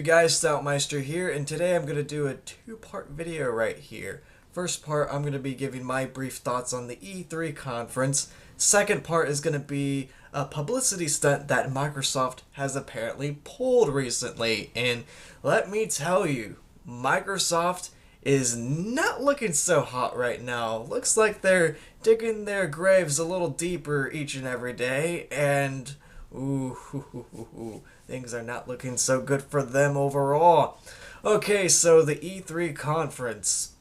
guys, Stoutmeister here, and today I'm going to do a two-part video right here. First part, I'm going to be giving my brief thoughts on the E3 conference. Second part is going to be a publicity stunt that Microsoft has apparently pulled recently. And let me tell you, Microsoft is not looking so hot right now. Looks like they're digging their graves a little deeper each and every day, and things are not looking so good for them overall. Okay, so the E3 conference.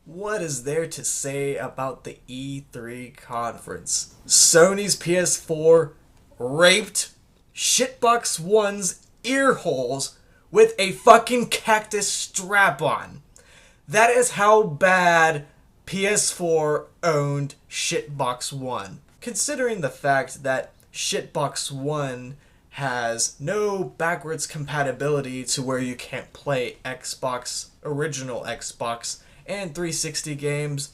What is there to say about the E3 conference? Sony's PS4 raped Shitbox One's ear holes with a fucking cactus strap-on. That is how bad PS4 owned Shitbox One. Considering the fact that Shitbox One has no backwards compatibility to where you can't play original Xbox and 360 games,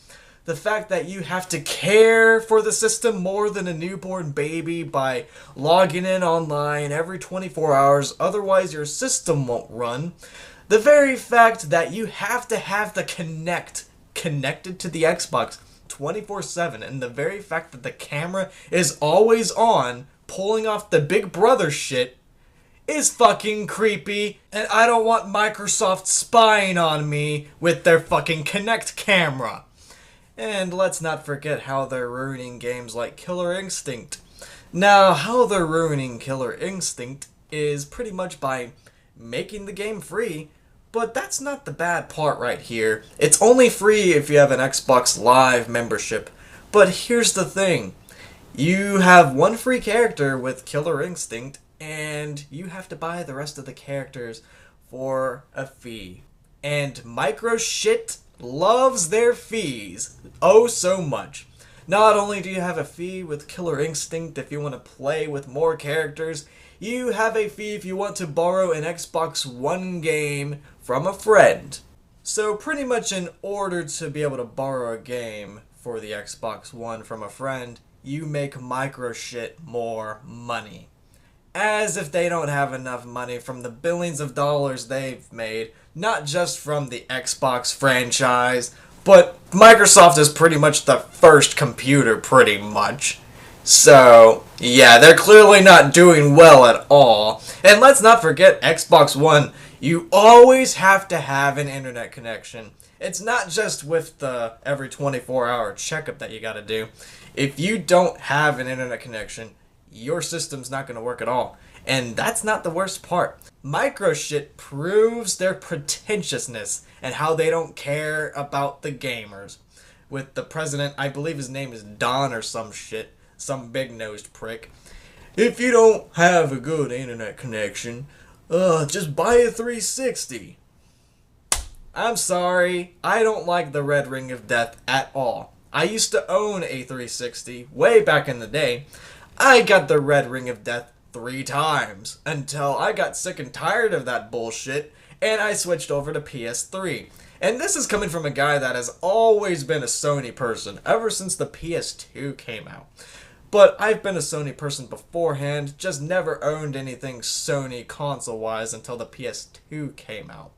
the fact that you have to care for the system more than a newborn baby by logging in online every 24 hours, otherwise your system won't run, the very fact that you have to have the Kinect connected to the Xbox 24/7, and the very fact that the camera is always on, pulling off the Big Brother shit, is fucking creepy, and I don't want Microsoft spying on me with their fucking Kinect camera. And let's not forget how they're ruining games like Killer Instinct. Now, how they're ruining Killer Instinct is pretty much by making the game free, but that's not the bad part right here. It's only free if you have an Xbox Live membership. But here's the thing. You have one free character with Killer Instinct, and you have to buy the rest of the characters for a fee. And Microshit loves their fees oh so much. Not only do you have a fee with Killer Instinct if you want to play with more characters, you have a fee if you want to borrow an Xbox One game from a friend. So pretty much in order to be able to borrow a game for the Xbox One from a friend, you make Microshit more money. As if they don't have enough money from the billions of dollars they've made, not just from the Xbox franchise, but Microsoft is pretty much the first computer, pretty much. So, yeah, they're clearly not doing well at all. And let's not forget Xbox One, you always have to have an internet connection. It's not just with the every 24-hour checkup that you gotta do. If you don't have an internet connection, your system's not gonna work at all. And that's not the worst part. Microshit proves their pretentiousness and how they don't care about the gamers. With the president, I believe his name is Don or some shit, some big-nosed prick. If you don't have a good internet connection, just buy a 360. I'm sorry, I don't like the Red Ring of Death at all. I used to own a 360 way back in the day. I got the Red Ring of Death 3 times until I got sick and tired of that bullshit and I switched over to PS3. And this is coming from a guy that has always been a Sony person ever since the PS2 came out. But I've been a Sony person beforehand, just never owned anything Sony console-wise until the PS2 came out.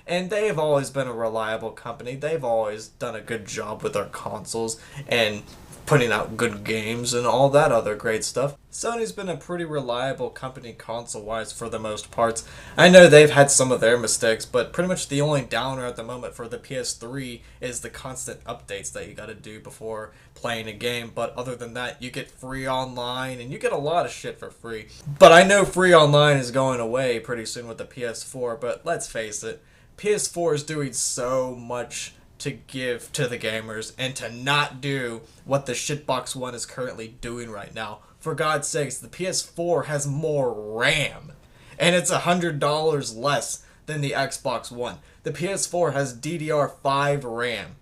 And they've always been a reliable company. They've always done a good job with their consoles and putting out good games and all that other great stuff. Sony's been a pretty reliable company console-wise for the most parts. I know they've had some of their mistakes, but pretty much the only downer at the moment for the PS3 is the constant updates that you gotta do before playing a game. But other than that, you get free online and you get a lot of shit for free. But I know free online is going away pretty soon with the PS4, but let's face it, PS4 is doing so much to give to the gamers and to not do what the Shitbox One is currently doing right now. For God's sakes, the PS4 has more RAM, and it's $100 less than the Xbox One. The PS4 has DDR5 RAM.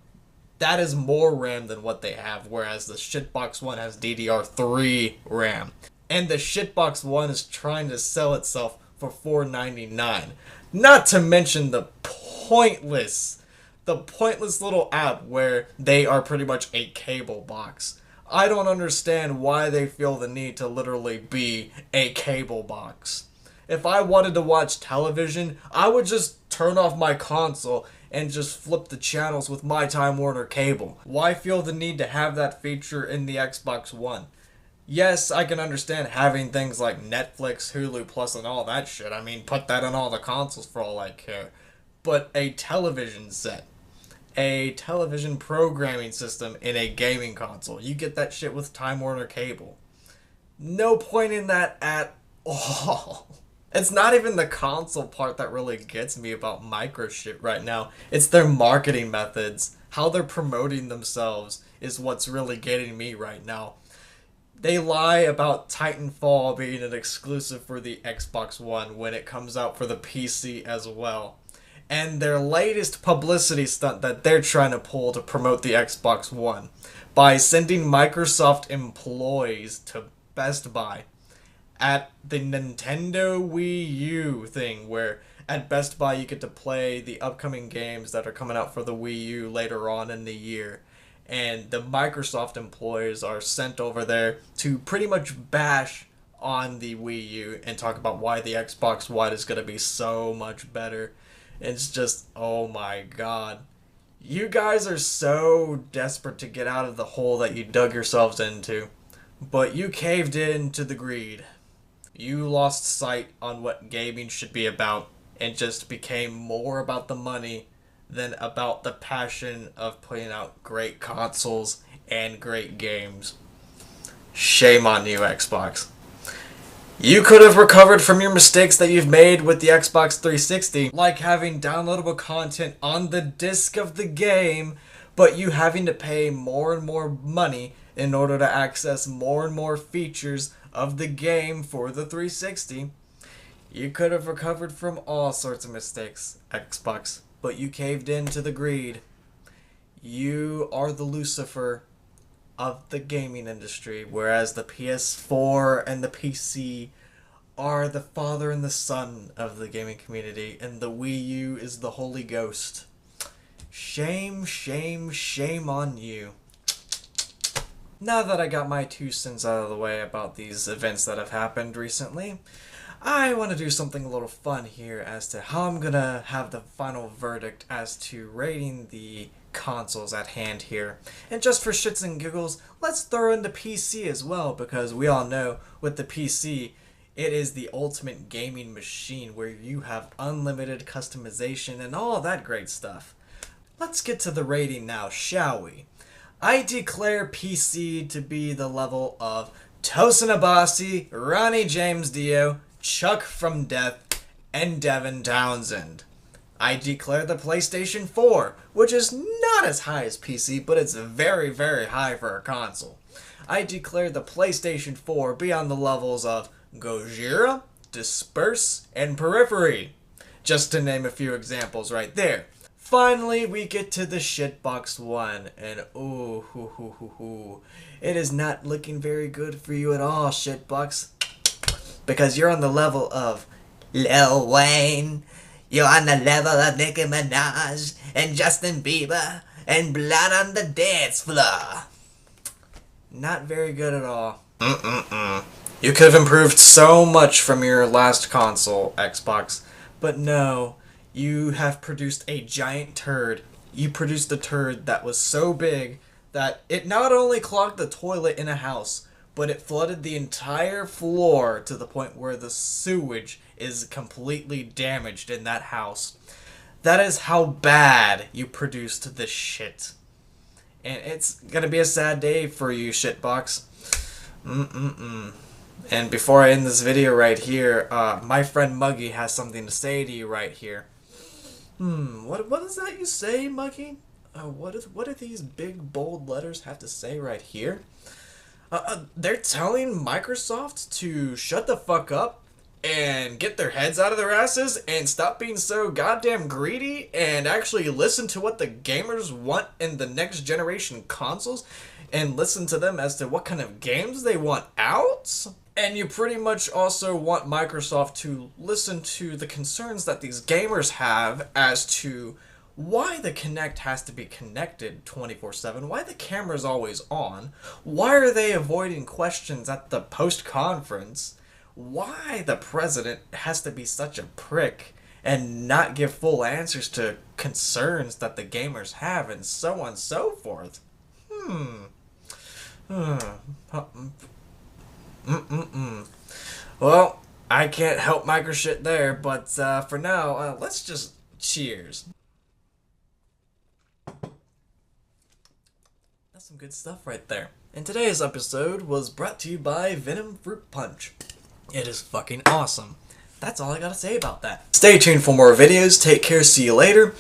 That is more RAM than what they have, whereas the Shitbox One has DDR3 RAM. And the Shitbox One is trying to sell itself for $4.99. Not to mention the pointless little app where they are pretty much a cable box. I don't understand why they feel the need to literally be a cable box. If I wanted to watch television, I would just turn off my console and just flip the channels with my Time Warner cable. Why feel the need to have that feature in the Xbox One? Yes, I can understand having things like Netflix, Hulu Plus, and all that shit. I mean, put that on all the consoles for all I care. But a television set, a television programming system in a gaming console, you get that shit with Time Warner cable. No point in that at all. It's not even the console part that really gets me about Microshit right now. It's their marketing methods. How they're promoting themselves is what's really getting me right now. They lie about Titanfall being an exclusive for the Xbox One when it comes out for the PC as well. And their latest publicity stunt that they're trying to pull to promote the Xbox One by sending Microsoft employees to Best Buy at the Nintendo Wii U thing, where at Best Buy you get to play the upcoming games that are coming out for the Wii U later on in the year. And the Microsoft employees are sent over there to pretty much bash on the Wii U and talk about why the Xbox One is going to be so much better. It's just, oh my god. You guys are so desperate to get out of the hole that you dug yourselves into. But you caved in to the greed. You lost sight on what gaming should be about and just became more about the money than about the passion of putting out great consoles and great games. Shame on you, Xbox. You could have recovered from your mistakes that you've made with the Xbox 360, like having downloadable content on the disc of the game, but you having to pay more and more money in order to access more and more features of the game for the 360. You could have recovered from all sorts of mistakes, Xbox, but you caved in to the greed. You are the Lucifer of the gaming industry, whereas the PS4 and the PC are the father and the son of the gaming community, and the Wii U is the Holy Ghost. Shame, shame, shame on you. Now that I got my 2 cents out of the way about these events that have happened recently, I want to do something a little fun here as to how I'm going to have the final verdict as to rating the consoles at hand here. And just for shits and giggles, let's throw in the PC as well, because we all know with the PC, it is the ultimate gaming machine where you have unlimited customization and all that great stuff. Let's get to the rating now, shall we? I declare PC to be the level of Tosin Abasi, Ronnie James Dio, Chuck from Death, and Devin Townsend. I declare the PlayStation 4, which is not as high as PC, but it's very, very high for a console. I declare the PlayStation 4 be on the levels of Gojira, Disperse, and Periphery, just to name a few examples right there. Finally, we get to the Shitbox One, and it is not looking very good for you at all, Shitbox, because you're on the level of Lil Wayne, you're on the level of Nicki Minaj, and Justin Bieber, and Blood on the Dance Floor. Not very good at all. You could have improved so much from your last console, Xbox, but no. You have produced a giant turd. You produced a turd that was so big that it not only clogged the toilet in a house, but it flooded the entire floor to the point where the sewage is completely damaged in that house. That is how bad you produced this shit. And it's gonna be a sad day for you, Shitbox. And before I end this video right here, my friend Muggy has something to say to you right here. What is that you say, Muggy? What do these big bold letters have to say right here? They're telling Microsoft to shut the fuck up and get their heads out of their asses and stop being so goddamn greedy and actually listen to what the gamers want in the next generation consoles and listen to them as to what kind of games they want out. And you pretty much also want Microsoft to listen to the concerns that these gamers have as to why the Kinect has to be connected 24/7, why the camera's always on, why are they avoiding questions at the post-conference, why the president has to be such a prick and not give full answers to concerns that the gamers have and so on and so forth. Well, I can't help Microshit there, but for now, let's just cheers. That's some good stuff right there. And today's episode was brought to you by Venom Fruit Punch. It is fucking awesome. That's all I gotta say about that. Stay tuned for more videos. Take care. See you later.